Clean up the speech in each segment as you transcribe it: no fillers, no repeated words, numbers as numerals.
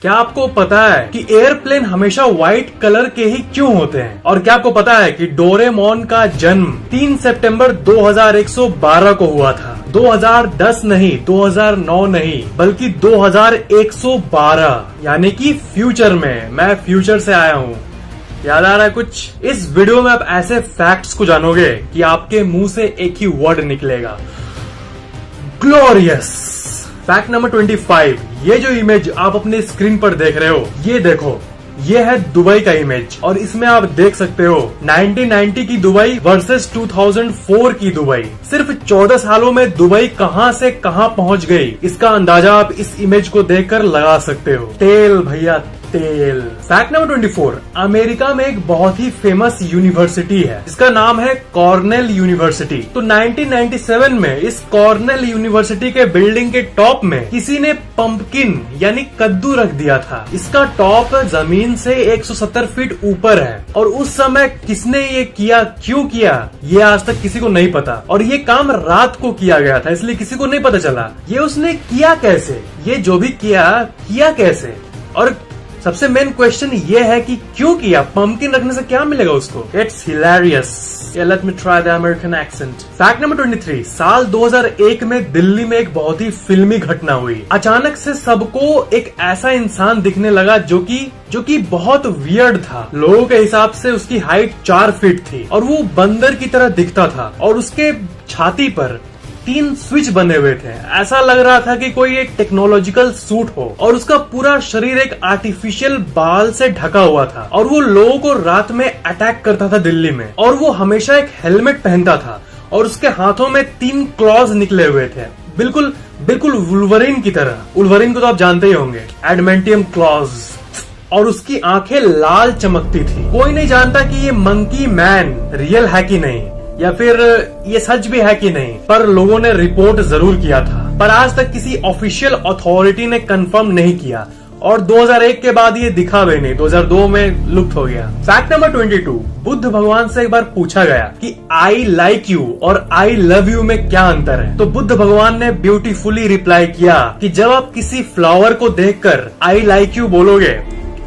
क्या आपको पता है कि एयरप्लेन हमेशा व्हाइट कलर के ही क्यों होते हैं? और क्या आपको पता है कि डोरेमोन का जन्म 3 सितंबर 2112 को हुआ था? 2010 नहीं, 2009 नहीं, बल्कि 2112, यानी कि फ्यूचर में। मैं फ्यूचर से आया हूँ। याद आ रहा है कुछ? इस वीडियो में आप ऐसे फैक्ट्स को जानोगे कि आपके मुंह से एक ही वर्ड निकलेगा, ग्लोरियस। फैक्ट नंबर 25, ये जो इमेज आप अपने स्क्रीन पर देख रहे हो, ये देखो, ये है दुबई का इमेज। और इसमें आप देख सकते हो 1990 की दुबई वर्सेस 2004 की दुबई। सिर्फ 14 सालों में दुबई कहां से कहां पहुंच गई, इसका अंदाजा आप इस इमेज को देखकर लगा सकते हो। तेल भैया, तेल। फैक्ट नंबर 24, अमेरिका में एक बहुत ही फेमस यूनिवर्सिटी है जिसका नाम है कॉर्नेल यूनिवर्सिटी। तो 1997 में इस कॉर्नेल यूनिवर्सिटी के बिल्डिंग के टॉप में किसी ने पंपकिन यानी कद्दू रख दिया था। इसका टॉप जमीन से 170 फीट ऊपर है। और उस समय किसने ये किया, क्यों किया, ये आज तक किसी को नहीं पता। और ये काम रात को किया गया था, इसलिए किसी को नहीं पता चला ये उसने किया कैसे। ये जो भी किया कैसे। और सबसे मेन क्वेश्चन ये है कि क्यों किया, पंपकिन रखने से क्या मिलेगा उसको। It's hilarious. Let me try the American accent. Fact number 23, साल 2001 में दिल्ली में एक बहुत ही फिल्मी घटना हुई। अचानक से सबको एक ऐसा इंसान दिखने लगा जो कि बहुत वियर्ड था। लोगों के हिसाब से उसकी हाइट 4 फीट थी और वो बंदर की तरह दिखता था। और उसके छाती पर 3 स्विच बने हुए थे। ऐसा लग रहा था कि कोई एक टेक्नोलॉजिकल सूट हो। और उसका पूरा शरीर एक आर्टिफिशियल बाल से ढका हुआ था। और वो लोगों को रात में अटैक करता था दिल्ली में। और वो हमेशा एक हेलमेट पहनता था। और उसके हाथों में 3 क्लॉज निकले हुए थे, बिल्कुल वुल्वरीन की तरह। वुल्वरीन को तो आप जानते ही होंगे, एडमेंटियम क्लॉज। और उसकी आंखें लाल चमकती थी। कोई नहीं जानता कि ये मंकी मैन रियल है कि नहीं, या फिर ये सच भी है कि नहीं, पर लोगों ने रिपोर्ट जरूर किया था। पर आज तक किसी ऑफिशियल अथॉरिटी ने कंफर्म नहीं किया। और 2001 के बाद ये दिखा भी नहीं, 2002 में लुप्त हो गया। फैक्ट नंबर 22, बुद्ध भगवान से एक बार पूछा गया कि आई लाइक यू और आई लव यू में क्या अंतर है। तो बुद्ध भगवान ने ब्यूटीफुली रिप्लाई किया कि जब आप किसी फ्लावर को देखकर आई लाइक यू बोलोगे,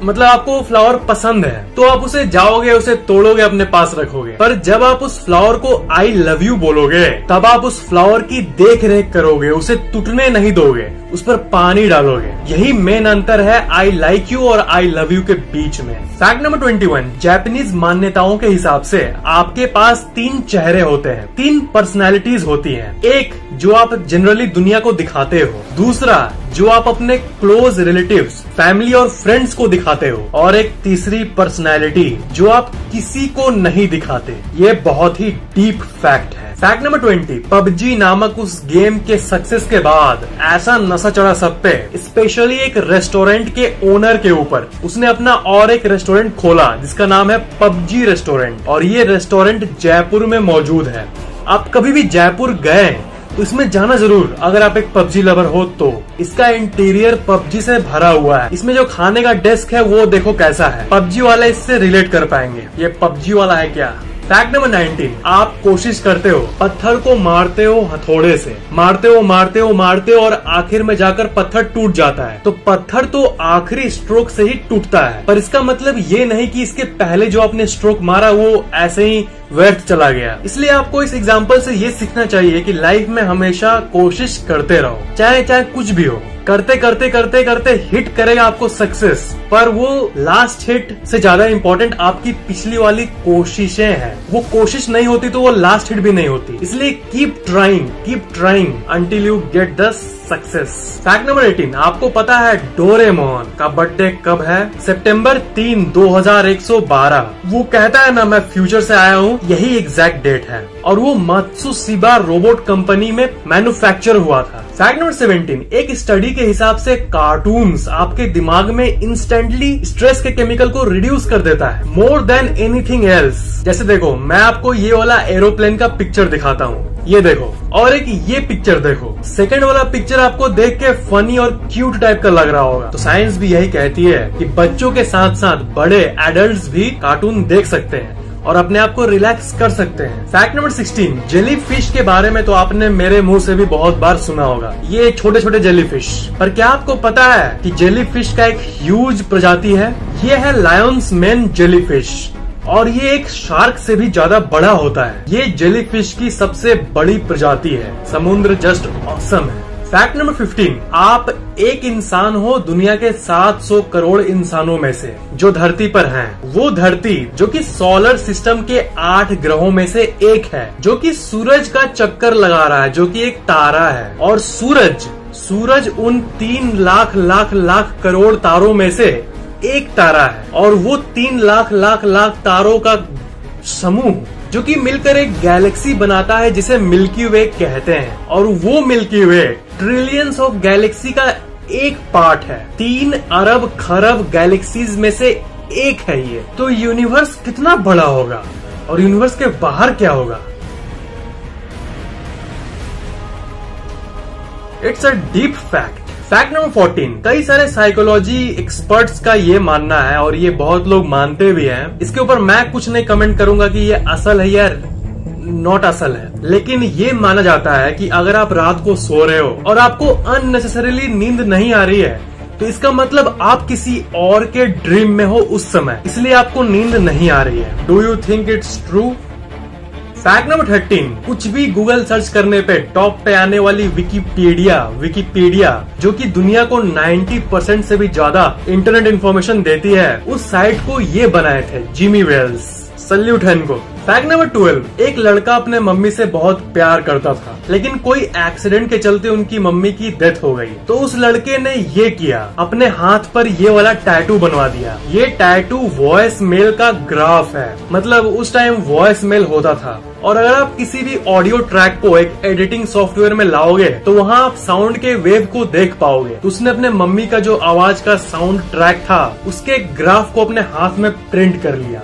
मतलब आपको फ्लावर पसंद है, तो आप उसे जाओगे, उसे तोड़ोगे, अपने पास रखोगे। पर जब आप उस फ्लावर को आई लव यू बोलोगे, तब आप उस फ्लावर की देख रेख करोगे, उसे टूटने नहीं दोगे, उस पर पानी डालोगे। यही मेन अंतर है आई लाइक यू और आई लव यू के बीच में। फैक्ट नंबर 21, जापानीज मान्यताओं के हिसाब से आपके पास 3 चेहरे होते हैं, 3 पर्सनैलिटीज होती हैं। एक जो आप जनरली दुनिया को दिखाते हो, दूसरा जो आप अपने क्लोज रिलेटिव्स, फैमिली और फ्रेंड्स को दिखाते हो, और एक तीसरी पर्सनैलिटी जो आप किसी को नहीं दिखाते। ये बहुत ही डीप फैक्ट है। फैक्ट नंबर 20, पबजी नामक उस गेम के सक्सेस के बाद ऐसा नशा चढ़ा सब पे, स्पेशली एक रेस्टोरेंट के ओनर के ऊपर। उसने अपना और एक रेस्टोरेंट खोला जिसका नाम है पबजी रेस्टोरेंट। और ये रेस्टोरेंट जयपुर में मौजूद है। आप कभी भी जयपुर गए तो इसमें जाना जरूर, अगर आप एक पबजी लवर हो तो। इसका इंटीरियर पबजी से भरा हुआ है। इसमें जो खाने का डेस्क है वो देखो कैसा है। पबजी वाले इससे रिलेट कर पाएंगे, ये पबजी वाला है क्या। फैक्ट नंबर 19, आप कोशिश करते हो, पत्थर को मारते हो हथौड़े से, मारते हो और आखिर में जाकर पत्थर टूट जाता है। तो पत्थर तो आखिरी स्ट्रोक से ही टूटता है, पर इसका मतलब ये नहीं कि इसके पहले जो आपने स्ट्रोक मारा वो ऐसे ही व्यर्थ चला गया। इसलिए आपको इस एग्जाम्पल से ये सीखना चाहिए कि लाइफ में हमेशा कोशिश करते रहो, चाहे कुछ भी हो। करते हिट करेगा आपको सक्सेस, पर वो लास्ट हिट से ज्यादा इम्पोर्टेंट आपकी पिछली वाली कोशिशें हैं। वो कोशिश नहीं होती तो वो लास्ट हिट भी नहीं होती। इसलिए keep trying until you get the success. Fact number 18, आपको पता है डोरेमोन का बर्थडे कब है? सितंबर 3, 2112। वो कहता है ना मैं फ्यूचर से आया हूँ, यही एग्जैक्ट डेट है। और वो मात्सुशिबा रोबोट कंपनी में मैन्युफैक्चर हुआ था। फैक्ट नंबर 17, एक स्टडी के हिसाब से कार्टून्स आपके दिमाग में इंस्टेंटली स्ट्रेस के केमिकल को रिड्यूस कर देता है, मोर देन एनीथिंग एल्स। जैसे देखो, मैं आपको ये वाला एरोप्लेन का पिक्चर दिखाता हूँ, ये देखो, और एक ये पिक्चर देखो। सेकंड वाला पिक्चर आपको देख के फनी और क्यूट टाइप का लग रहा होगा। तो साइंस भी यही कहती है कि बच्चों के साथ साथ बड़े एडल्ट्स भी कार्टून देख सकते हैं। और अपने आप को रिलैक्स कर सकते हैं। फैक्ट नंबर 16, जेली फिश के बारे में तो आपने मेरे मुंह से भी बहुत बार सुना होगा, ये छोटे छोटे जेली फिश। पर क्या आपको पता है कि जेली फिश का एक ह्यूज प्रजाति है? ये है लायंस मेन जेली फिश और ये एक शार्क से भी ज्यादा बड़ा होता है। ये जेली फिश की सबसे बड़ी प्रजाति है। समुद्र जस्ट ऑसम है। फैक्ट नंबर 15, आप एक इंसान हो दुनिया के 700 करोड़ इंसानों में से जो धरती पर हैं। वो धरती जो कि सोलर सिस्टम के 8 ग्रहों में से एक है, जो कि सूरज का चक्कर लगा रहा है, जो कि एक तारा है। और सूरज उन 3 लाख करोड़ तारों में से एक तारा है और वो 3 लाख तारों का समूह जो कि मिलकर एक गैलेक्सी बनाता है जिसे मिल्की वे कहते हैं। और वो milky way trillions of Galaxy का एक पार्ट है। 3 अरब खरब गैलेक्सीज में से एक है ये। तो यूनिवर्स कितना बड़ा होगा और यूनिवर्स के बाहर क्या होगा? It's a deep fact. Fact number 14, कई सारे साइकोलॉजी एक्सपर्ट्स का ये मानना है और ये बहुत लोग मानते भी हैं। इसके ऊपर मैं कुछ नहीं कमेंट करूंगा कि ये असल है या नॉट असल है, लेकिन ये माना जाता है कि अगर आप रात को सो रहे हो और आपको अननेसेसरीली नींद नहीं आ रही है तो इसका मतलब आप किसी और के ड्रीम में हो उस समय, इसलिए आपको नींद नहीं आ रही है। Do you think it's true? Fact number 13, कुछ भी गूगल सर्च करने पे टॉप पे आने वाली विकिपीडिया जो कि दुनिया को 90% से भी ज्यादा इंटरनेट इंफॉर्मेशन देती है, उस साइट को ये बनाए थे जिमी वेल्स। सल्यूट है इनको। फैक्ट नंबर 12, एक लड़का अपने मम्मी से बहुत प्यार करता था, लेकिन कोई एक्सीडेंट के चलते उनकी मम्मी की डेथ हो गई। तो उस लड़के ने ये किया, अपने हाथ पर ये वाला टैटू बनवा दिया। ये टैटू वॉइस मेल का ग्राफ है, मतलब उस टाइम वॉइस मेल होता था। और अगर आप किसी भी ऑडियो ट्रैक को एक एडिटिंग सॉफ्टवेयर में लाओगे तो वहाँ आप साउंड के वेव को देख पाओगे। तो उसने अपने मम्मी का जो आवाज का साउंड ट्रैक था उसके ग्राफ को अपने हाथ में प्रिंट कर लिया।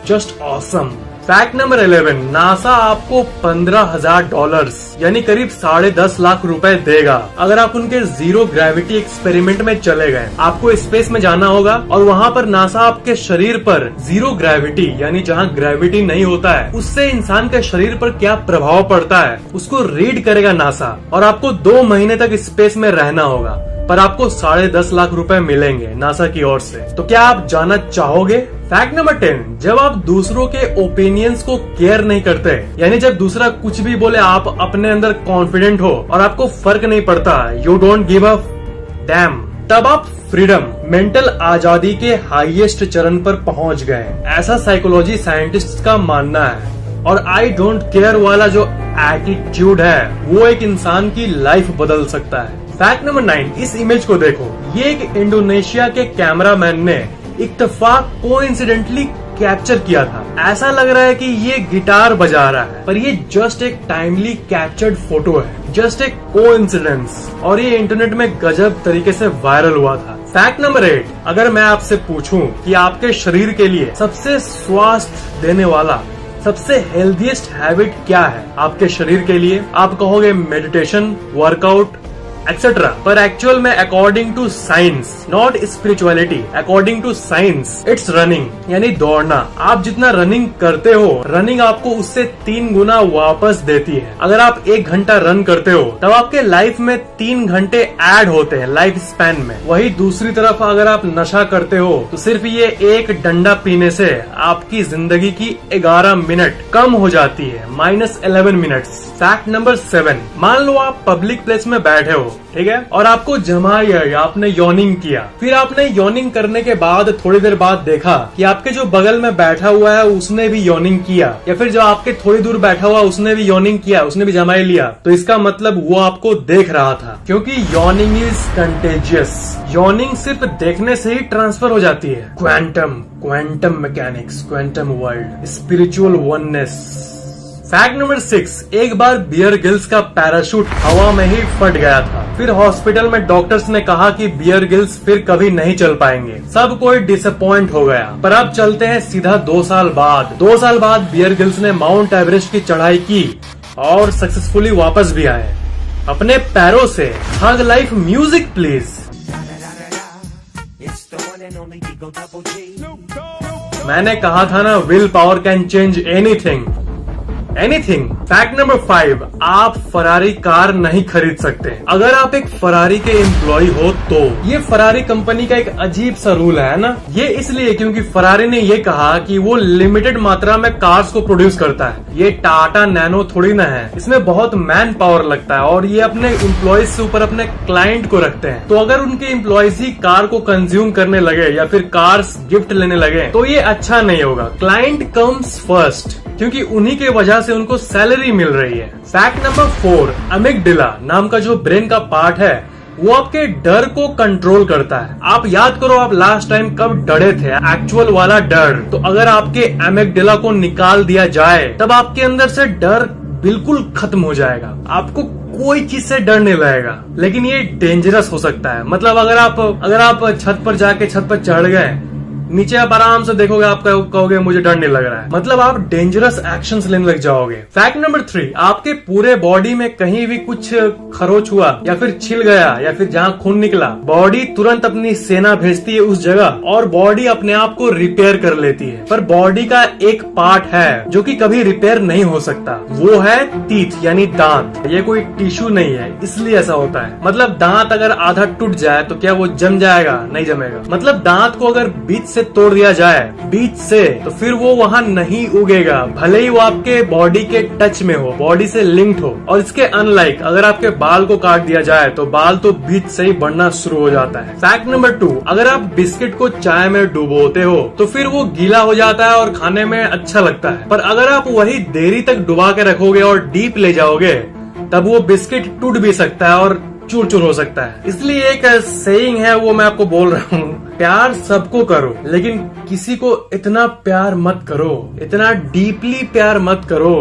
Just awesome. Fact number 11, NASA आपको $15,000 यानी करीब 10.5 लाख रुपए देगा अगर आप उनके जीरो ग्रेविटी एक्सपेरिमेंट में चले गए। आपको स्पेस में जाना होगा और वहाँ पर नासा आपके शरीर पर जीरो ग्रेविटी यानी जहाँ ग्रेविटी नहीं होता है उससे इंसान के शरीर पर क्या प्रभाव पड़ता है उसको रीड करेगा नासा। और आपको 2 महीने तक स्पेस में रहना होगा, पर आपको 10.5 लाख रुपए मिलेंगे नासा की ओर से। तो क्या आप जाना चाहोगे? फैक्ट नंबर 10, जब आप दूसरों के ओपिनियंस को केयर नहीं करते, यानी जब दूसरा कुछ भी बोले आप अपने अंदर कॉन्फिडेंट हो और आपको फर्क नहीं पड़ता, you don't give a dam, तब आप फ्रीडम, मेंटल आजादी के हाईएस्ट चरण पर पहुंच गए, ऐसा साइकोलॉजी साइंटिस्ट का मानना है। और आई डोंट केयर वाला जो एटीट्यूड है वो एक इंसान की लाइफ बदल सकता है। फैक्ट नंबर 9, इस इमेज को देखो, ये एक इंडोनेशिया के कैमरामैन ने इत्तेफाक कोइंसिडेंटली कैप्चर किया था। ऐसा लग रहा है कि ये गिटार बजा रहा है, पर ये जस्ट एक टाइमली कैप्चर्ड फोटो है, जस्ट एक कोइंसिडेंस। और ये इंटरनेट में गजब तरीके से वायरल हुआ था। फैक्ट नंबर 8, अगर मैं आपसे पूछूं कि आपके शरीर के लिए सबसे स्वास्थ्य देने वाला सबसे हेल्दीएस्ट हैबिट क्या है आपके शरीर के लिए, आप कहोगे मेडिटेशन, वर्कआउट एक्सेट्रा। पर एक्चुअल में according to science, not spirituality, according to science it's running, यानी दौड़ना। आप जितना रनिंग करते हो, रनिंग आपको उससे 3 गुना वापस देती है। अगर आप 1 घंटा रन करते हो तब आपके लाइफ में 3 घंटे ऐड होते हैं लाइफ स्पैन में। वही दूसरी तरफ अगर आप नशा करते हो तो सिर्फ ये एक डंडा पीने से आपकी जिंदगी की 11 मिनट कम हो जाती है, -11 मिनट्स। फैक्ट नंबर 7, मान लो आप पब्लिक प्लेस में बैठे हो, ठीक है, और आपको जमा या आपने यॉर्निंग किया। फिर आपने यॉर्निंग करने के बाद थोड़ी देर बाद देखा कि आपके जो बगल में बैठा हुआ है उसने भी यॉर्निंग किया, या फिर जो आपके थोड़ी दूर बैठा हुआ उसने भी यॉर्निंग किया, उसने भी जमाई लिया। तो इसका मतलब वो आपको देख रहा था, क्योंकि यॉर्निंग इज कंटेजियस। यॉर्निंग सिर्फ देखने से ही ट्रांसफर हो जाती है। Quantum mechanics, quantum world, spiritual oneness. Fact number 6, एक बार बियर गिल्स का पैराशूट हवा में ही फट गया था। फिर हॉस्पिटल में डॉक्टर्स ने कहा कि बियर गिल्स फिर कभी नहीं चल पाएंगे। सब कोई डिसअपॉइंट हो गया। पर अब चलते हैं सीधा 2 साल बाद। 2 साल बाद बियर गिल्स ने माउंट एवरेस्ट की चढ़ाई की और सक्सेसफुली वापस भी आए अपने पैरों से। हग लाइफ म्यूजिक प्लीज। मैंने कहा था ना, will power can change anything. Fact number 5, आप फरारी कार नहीं खरीद सकते अगर आप एक फरारी के एम्प्लॉय हो तो। ये फरारी कंपनी का एक अजीब सा रूल है ना। ये इसलिए क्योंकि फरारी ने ये कहा कि वो लिमिटेड मात्रा में कार्स को प्रोड्यूस करता है। ये टाटा नैनो थोड़ी ना है, इसमें बहुत मैन पावर लगता है और ये अपने एम्प्लॉयज से ऊपर अपने क्लाइंट को रखते हैं। तो अगर उनके एम्प्लॉयज ही कार को कंज्यूम करने लगे या फिर कार्स गिफ्ट लेने लगे तो ये अच्छा नहीं होगा। क्लाइंट कम्स फर्स्ट, क्योंकि उन्हीं के वजह से उनको सैलरी मिल रही है। फैक्ट नंबर 4, अमिगडाला नाम का जो ब्रेन का पार्ट है वो आपके डर को कंट्रोल करता है। आप याद करो, आप लास्ट टाइम कब डरे थे, एक्चुअल वाला डर। तो अगर आपके अमिगडाला को निकाल दिया जाए तब आपके अंदर से डर बिल्कुल खत्म हो जाएगा। आपको कोई चीज से डर नहीं लगेगा। लेकिन ये डेंजरस हो सकता है। मतलब अगर आप छत पर जाके छत पर चढ़ गए, नीचे आप आराम से देखोगे, आप कहोगे मुझे डर नहीं लग रहा है, मतलब आप डेंजरस एक्शंस लेने लग जाओगे। फैक्ट नंबर 3, आपके पूरे बॉडी में कहीं भी कुछ खरोच हुआ या फिर छिल गया या फिर जहाँ खून निकला, बॉडी तुरंत अपनी सेना भेजती है उस जगह और बॉडी अपने आप को रिपेयर कर लेती है। पर बॉडी का एक पार्ट है जो कि कभी रिपेयर नहीं हो सकता, वो है टीथ यानी दांत। ये कोई टिश्यू नहीं है, इसलिए ऐसा होता है। मतलब दांत अगर आधा टूट जाए तो क्या वो जम जाएगा? नहीं जमेगा। मतलब दांत को अगर बीच से तोड़ दिया जाए, बीच से, तो फिर वो वहाँ नहीं उगेगा, भले ही वो आपके बॉडी के टच में हो, बॉडी से लिंक्ड हो। और इसके अनलाइक अगर आपके बाल को काट दिया जाए तो बाल तो बीच से ही बढ़ना शुरू हो जाता है। फैक्ट नंबर 2, अगर आप बिस्किट को चाय में डुबोते हो तो फिर वो गीला हो जाता है और खाने में अच्छा लगता है। पर अगर आप वही देरी तक डुबा के रखोगे और डीप ले जाओगे तब वो बिस्किट टूट भी सकता है और चूर चूर हो सकता है। इसलिए एक सेइंग है, वो मैं आपको बोल रहा हूँ, प्यार सबको करो लेकिन किसी को इतना प्यार मत करो, इतना डीपली प्यार मत करो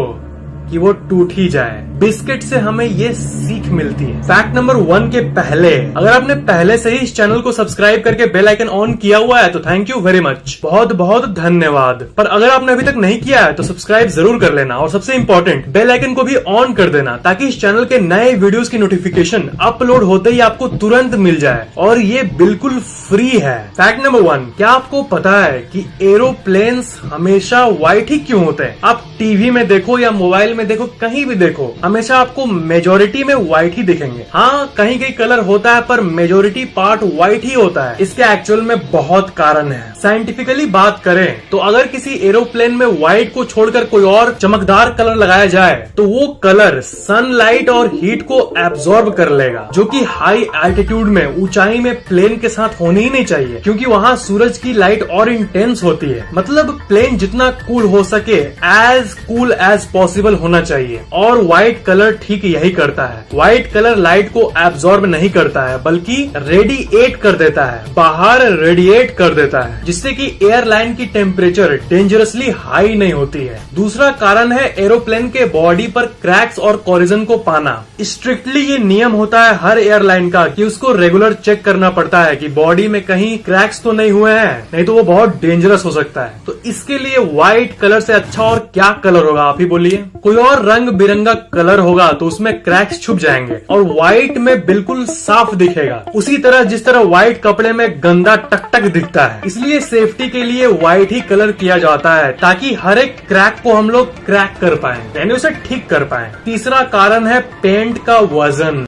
कि वो टूट ही जाए। बिस्किट से हमें ये सीख मिलती है। फैक्ट नंबर 1 के पहले, अगर आपने पहले से ही इस चैनल को सब्सक्राइब करके बेल आइकन ऑन किया हुआ है तो थैंक यू वेरी मच, बहुत बहुत धन्यवाद। पर अगर आपने अभी तक नहीं किया है तो सब्सक्राइब जरूर कर लेना और सबसे इम्पोर्टेंट बेल आइकन को भी ऑन कर देना ताकि इस चैनल के नए वीडियोस की नोटिफिकेशन अपलोड होते ही आपको तुरंत मिल जाए और ये बिल्कुल फ्री है। फैक्ट नंबर 1, क्या आपको पता है कि एरोप्लेन्स हमेशा व्हाइट ही क्यों होते हैं? आप टीवी में देखो या मोबाइल में देखो, कहीं भी देखो, हमेशा आपको मेजोरिटी में व्हाइट ही दिखेंगे। हाँ, कहीं कहीं कलर होता है पर मेजोरिटी पार्ट व्हाइट ही होता है। इसके एक्चुअल में बहुत कारण है। साइंटिफिकली बात करें तो अगर किसी एरोप्लेन में व्हाइट को छोड़कर कोई और चमकदार कलर लगाया जाए तो वो कलर सनलाइट और हीट को एब्जॉर्ब कर लेगा, जो कि हाई एल्टीट्यूड में, ऊंचाई में प्लेन के साथ होनी ही नहीं चाहिए, क्योंकि वहाँ सूरज की लाइट और इंटेंस होती है। मतलब प्लेन जितना कूल हो सके, एज कूल एज पॉसिबल होना चाहिए। और व्हाइट कलर ठीक यही करता है। व्हाइट कलर लाइट को एब्जॉर्ब नहीं करता है बल्कि रेडिएट कर देता है, बाहर रेडिएट कर देता है, जिससे कि एयरलाइन की टेम्परेचर डेंजरसली हाई नहीं होती है। दूसरा कारण है एरोप्लेन के बॉडी पर क्रैक्स और कोरिजन को पाना। स्ट्रिक्टली ये नियम होता है हर एयरलाइन का कि उसको रेगुलर चेक करना पड़ता है कि बॉडी में कहीं क्रैक्स तो नहीं हुए हैं, नहीं तो वो बहुत डेंजरस हो सकता है। तो इसके लिए व्हाइट कलर से अच्छा और क्या कलर होगा, आप ही बोलिए? कोई और रंग बिरंगा कलर होगा तो उसमें क्रैक्स छुप जाएंगे और व्हाइट में बिल्कुल साफ दिखेगा। उसी तरह जिस तरह व्हाइट कपड़े में गंदा टकटक दिखता है, इसलिए सेफ्टी के लिए व्हाइट ही कलर किया जाता है ताकि हर एक क्रैक को हम लोग क्रैक कर पाए, यानी उसे ठीक कर पाए। तीसरा कारण है पेंट का वजन।